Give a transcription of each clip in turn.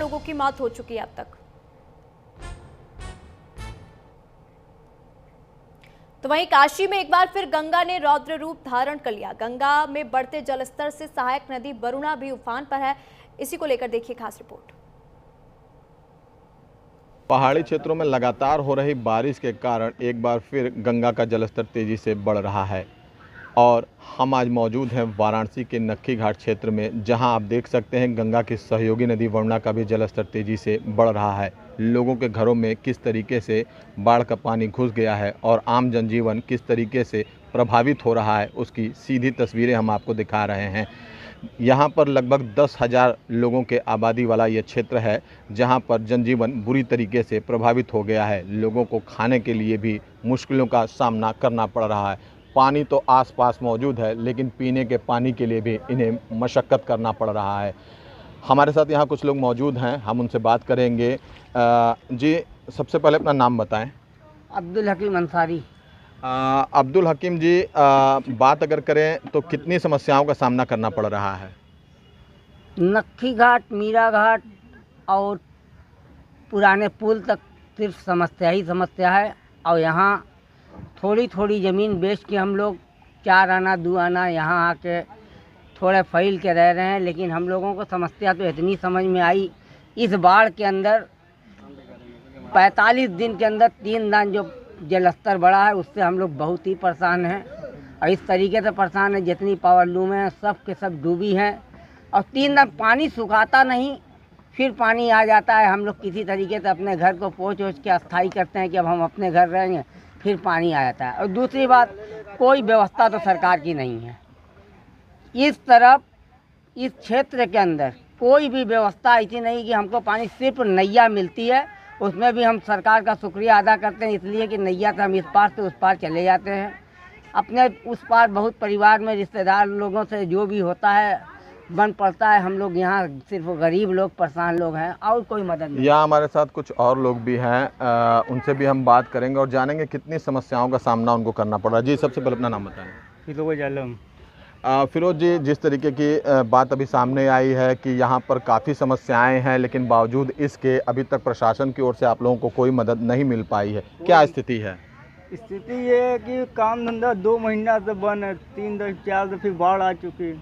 लोगों की मौत हो चुकी है अब तक। तो वहीं काशी में एक बार फिर गंगा ने रौद्र रूप धारण कर लिया। गंगा में बढ़ते जलस्तर से सहायक नदी वरुणा भी उफान पर है। इसी को लेकर देखिए खास रिपोर्ट। पहाड़ी क्षेत्रों में लगातार हो रही बारिश के कारण एक बार फिर गंगा का जलस्तर तेजी से बढ़ रहा है और हम आज मौजूद हैं वाराणसी के नक्खी घाट क्षेत्र में, जहां आप देख सकते हैं गंगा की सहयोगी नदी वरुणा का भी जलस्तर तेजी से बढ़ रहा है। लोगों के घरों में किस तरीके से बाढ़ का पानी घुस गया है और आम जनजीवन किस तरीके से प्रभावित हो रहा है, उसकी सीधी तस्वीरें हम आपको दिखा रहे हैं। यहाँ पर लगभग 10,000 लोगों के आबादी वाला ये क्षेत्र है, जहाँ पर जनजीवन बुरी तरीके से प्रभावित हो गया है। लोगों को खाने के लिए भी मुश्किलों का सामना करना पड़ रहा है। पानी तो आसपास मौजूद है, लेकिन पीने के पानी के लिए भी इन्हें मशक्क़त करना पड़ रहा है। हमारे साथ यहाँ कुछ लोग मौजूद हैं, हम उनसे बात करेंगे। जी, सबसे पहले अपना नाम बताएं। अब्दुल हकीम अंसारी। अब्दुल हकीम जी, बात अगर करें तो कितनी समस्याओं का सामना करना पड़ रहा है? नक्खी घाट, मीरा घाट और पुराने पुल तक सिर्फ समस्या ही समस्या है। और यहाँ थोड़ी थोड़ी ज़मीन बेच के हम लोग 4 आना 2 आना यहाँ आके थोड़े फैल के रह रहे हैं। लेकिन हम लोगों को समस्या तो इतनी समझ में आई, इस बाढ़ के अंदर 45 दिन के अंदर 3 दान जो जलस्तर बढ़ा है, उससे हम लोग बहुत ही परेशान हैं। और इस तरीके से परेशान है, जितनी पावर लूम है सब के सब डूबी हैं। और 3 दिन पानी सुखाता नहीं, फिर पानी आ जाता है। हम लोग किसी तरीके से अपने घर को पोंछ ओछ के अस्थाई करते हैं कि अब हम अपने घर रहेंगे, फिर पानी आ जाता है। और दूसरी बात, कोई व्यवस्था तो सरकार की नहीं है। इस तरफ इस क्षेत्र के अंदर कोई भी व्यवस्था ऐसी नहीं कि हमको पानी सिर्फ नैया मिलती है। उसमें भी हम सरकार का शुक्रिया अदा करते हैं, इसलिए कि नैया से हम इस पार से उस पार चले जाते हैं। अपने उस पार बहुत परिवार में रिश्तेदार लोगों से जो भी होता है बन पड़ता है। हम लोग यहाँ सिर्फ गरीब लोग, परेशान लोग हैं और कोई मदद नहीं। यहाँ हमारे साथ कुछ और लोग भी हैं, उनसे भी हम बात करेंगे और जानेंगे कितनी समस्याओं का सामना उनको करना पड़ रहा है। जी, सबसे पहले अपना नाम बताएं। फिरोज आलम। फिरोज जी, जिस तरीके की बात अभी सामने आई है कि यहाँ पर काफ़ी समस्याएं हैं, लेकिन बावजूद इसके अभी तक प्रशासन की ओर से आप लोगों को कोई मदद नहीं मिल पाई है, क्या स्थिति है? स्थिति ये है कि काम धंधा 2 महीना से बंद है, 3 दस 4 दफे बाढ़ आ चुकी।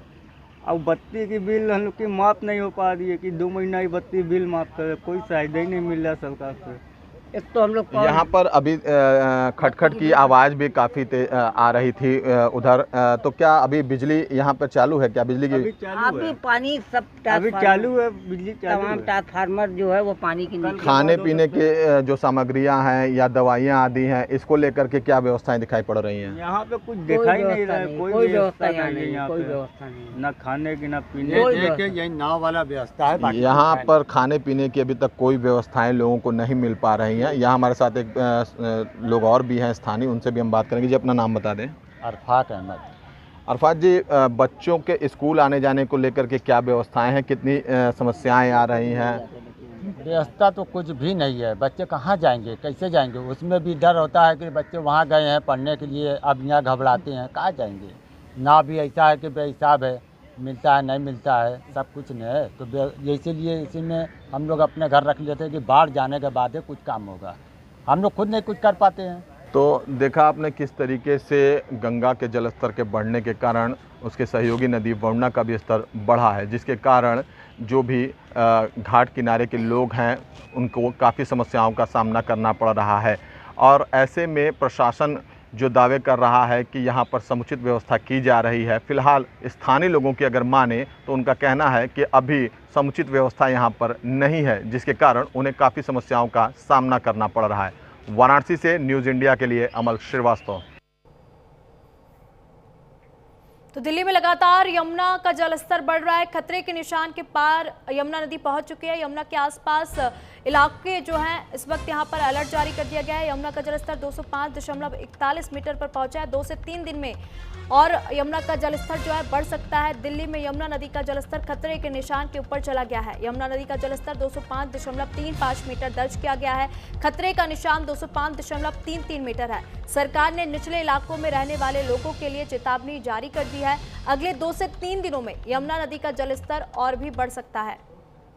अब बत्ती की बिल हम लोग की माफ़ नहीं हो पा रही है कि 2 महीना की बत्ती बिल माफ़ करे, कोई सहायता ही नहीं मिल रहा सरकार से। एक तो हम लोग यहाँ पर अभी खटखट की आवाज़ भी काफ़ी आ रही थी उधर, तो क्या अभी बिजली यहाँ पर चालू है? क्या बिजली की अभी पानी सब अभी चालू है, बिजली चालू तमाम है। ट्रांसफार्मर जो है वो पानी की नीचे। खाने पीने के जो सामग्रियाँ हैं या दवाइयाँ आदि हैं, इसको लेकर के क्या व्यवस्थाएं दिखाई पड़ रही हैं? यहाँ पे कुछ दिखाई नहीं रहा है, कोई व्यवस्था नहीं है यहाँ कोई पे, व्यवस्था नहीं। ना खाने की ना पीने की। यही नाव वाला व्यवस्था है। यहाँ पर खाने पीने की अभी तक कोई व्यवस्थाएं लोगों को नहीं मिल पा रही हैं। यहाँ हमारे साथ एक लोग और भी हैं स्थानीय, उनसे भी हम बात करेंगे। जी, अपना नाम बता दें। अरफात अहमद। अरफात जी, बच्चों के स्कूल आने जाने को लेकर के क्या व्यवस्थाएं हैं, कितनी समस्याएं आ रही हैं? व्यवस्था तो कुछ भी नहीं है, बच्चे कहाँ जाएंगे, कैसे जाएंगे? उसमें भी डर होता है कि बच्चे वहाँ गए हैं पढ़ने के लिए, अब यहाँ घबराते हैं, कहाँ जाएंगे? ना भी ऐसा है कि बेहिसाब है, मिलता है नहीं मिलता है, सब कुछ नहीं है। तो इसीलिए इसी में हम लोग अपने घर रख लेते हैं कि बाढ़ जाने के बाद ही कुछ काम होगा, हम लोग खुद नहीं कुछ कर पाते हैं। तो देखा आपने किस तरीके से गंगा के जलस्तर के बढ़ने के कारण उसके सहयोगी नदी वरुणा का भी स्तर बढ़ा है, जिसके कारण जो भी घाट किनारे के लोग हैं उनको काफ़ी समस्याओं का सामना करना पड़ रहा है। और ऐसे में प्रशासन जो दावे कर रहा है कि यहाँ पर समुचित व्यवस्था की जा रही है, फ़िलहाल स्थानीय लोगों की अगर माने तो उनका कहना है कि अभी समुचित व्यवस्था यहाँ पर नहीं है, जिसके कारण उन्हें काफ़ी समस्याओं का सामना करना पड़ रहा है। वाराणसी से न्यूज़ इंडिया के लिए अमल श्रीवास्तव। तो दिल्ली में लगातार यमुना का जलस्तर बढ़ रहा है। खतरे के निशान के पार यमुना नदी पहुंच चुकी है। यमुना के आसपास इलाके जो हैं, इस वक्त यहां पर अलर्ट जारी कर दिया गया है। यमुना का जलस्तर 205.41 मीटर पर पहुंचा है। 2 से 3 दिन में और यमुना का जलस्तर जो है बढ़ सकता है। दिल्ली में यमुना नदी का जलस्तर खतरे के निशान के ऊपर चला गया है। यमुना नदी का जलस्तर 205.35 मीटर दर्ज किया गया है। खतरे का निशान 205.33 मीटर है। सरकार ने निचले इलाकों में रहने वाले लोगों के लिए चेतावनी जारी कर दी है। अगले 2 से 3 दिनों में यमुना नदी का जलस्तर और भी बढ़ सकता है।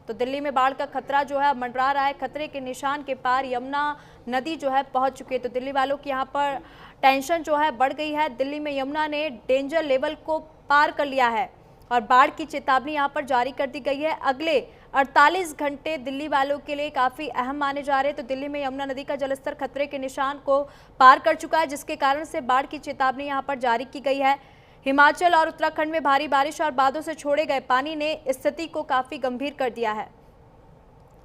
तो दिल्ली में बाढ़ का खतरा जो है मंडरा रहा है। खतरे के निशान के पार यमुना नदी जो है पहुंच चुकी है। तो दिल्ली वालों की यहाँ पर टेंशन जो है बढ़ गई है। दिल्ली में यमुना ने डेंजर लेवल को पार कर लिया है और बाढ़ की चेतावनी यहाँ पर जारी कर दी गई है। अगले 48 घंटे दिल्ली वालों के लिए काफ़ी अहम माने जा रहे हैं। तो दिल्ली में यमुना नदी का जलस्तर खतरे के निशान को पार कर चुका है, जिसके कारण से बाढ़ की चेतावनी यहाँ पर जारी की गई है। हिमाचल और उत्तराखंड में भारी बारिश और बादलों से छोड़े गए पानी ने स्थिति को काफ़ी गंभीर कर दिया है।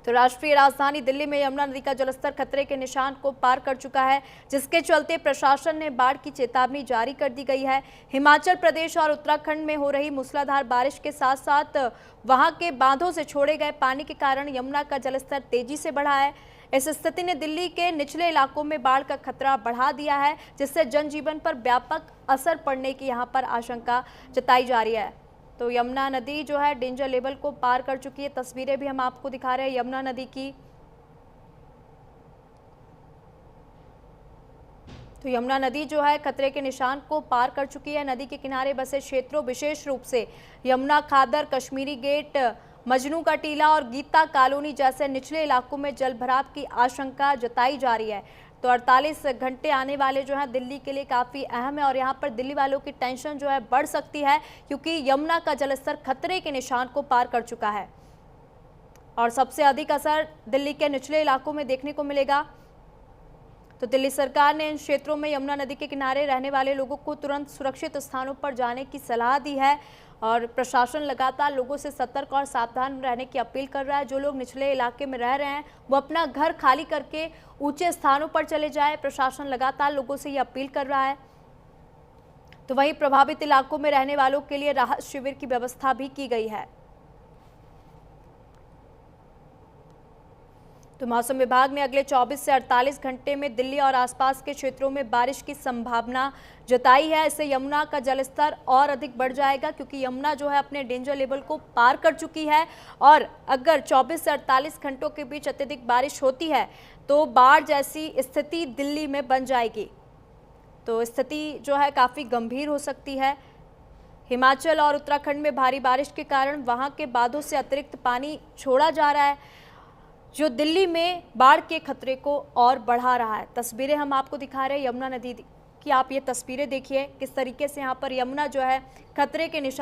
तो राष्ट्रीय राजधानी दिल्ली में यमुना नदी का जलस्तर खतरे के निशान को पार कर चुका है, जिसके चलते प्रशासन ने बाढ़ की चेतावनी जारी कर दी गई है। हिमाचल प्रदेश और उत्तराखंड में हो रही मूसलाधार बारिश के साथ साथ वहां के बांधों से छोड़े गए पानी के कारण यमुना का जलस्तर तेजी से बढ़ा है। इस स्थिति ने दिल्ली के निचले इलाकों में बाढ़ का खतरा बढ़ा दिया है, जिससे जनजीवन पर व्यापक असर पड़ने की यहाँ पर आशंका जताई जा रही है। तो यमुना नदी जो है डेंजर लेवल को पार कर चुकी है। तस्वीरें भी हम आपको दिखा रहे हैं यमुना नदी की। तो यमुना नदी जो है खतरे के निशान को पार कर चुकी है। नदी के किनारे बसे क्षेत्रों, विशेष रूप से यमुना खादर, कश्मीरी गेट, मजनू का टीला और गीता कॉलोनी जैसे निचले इलाकों में जल भराव की आशंका जताई जा रही है। तो 48 घंटे आने वाले जो हैं दिल्ली के लिए काफ़ी अहम है और यहाँ पर दिल्ली वालों की टेंशन जो है बढ़ सकती है, क्योंकि यमुना का जलस्तर खतरे के निशान को पार कर चुका है और सबसे अधिक असर दिल्ली के निचले इलाकों में देखने को मिलेगा। तो दिल्ली सरकार ने इन क्षेत्रों में यमुना नदी के किनारे रहने वाले लोगों को तुरंत सुरक्षित स्थानों पर जाने की सलाह दी है और प्रशासन लगातार लोगों से सतर्क और सावधान रहने की अपील कर रहा है। जो लोग निचले इलाके में रह रहे हैं वो अपना घर खाली करके ऊंचे स्थानों पर चले जाएं। प्रशासन लगातार लोगों से ये अपील कर रहा है। तो वहीं प्रभावित इलाकों में रहने वालों के लिए राहत शिविर की व्यवस्था भी की गई है। तो मौसम विभाग ने अगले 24 से 48 घंटे में दिल्ली और आसपास के क्षेत्रों में बारिश की संभावना जताई है। इससे यमुना का जलस्तर और अधिक बढ़ जाएगा, क्योंकि यमुना जो है अपने डेंजर लेवल को पार कर चुकी है और अगर 24 से 48 घंटों के बीच अत्यधिक बारिश होती है तो बाढ़ जैसी स्थिति दिल्ली में बन जाएगी। तो स्थिति जो है काफ़ी गंभीर हो सकती है। हिमाचल और उत्तराखंड में भारी बारिश के कारण वहाँ के बांधों से अतिरिक्त पानी छोड़ा जा रहा है, जो दिल्ली में बाढ़ के खतरे को और बढ़ा रहा है। तस्वीरें हम आपको दिखा रहे हैं यमुना नदी की। आप ये तस्वीरें देखिए किस तरीके से यहाँ पर यमुना जो है खतरे के निशान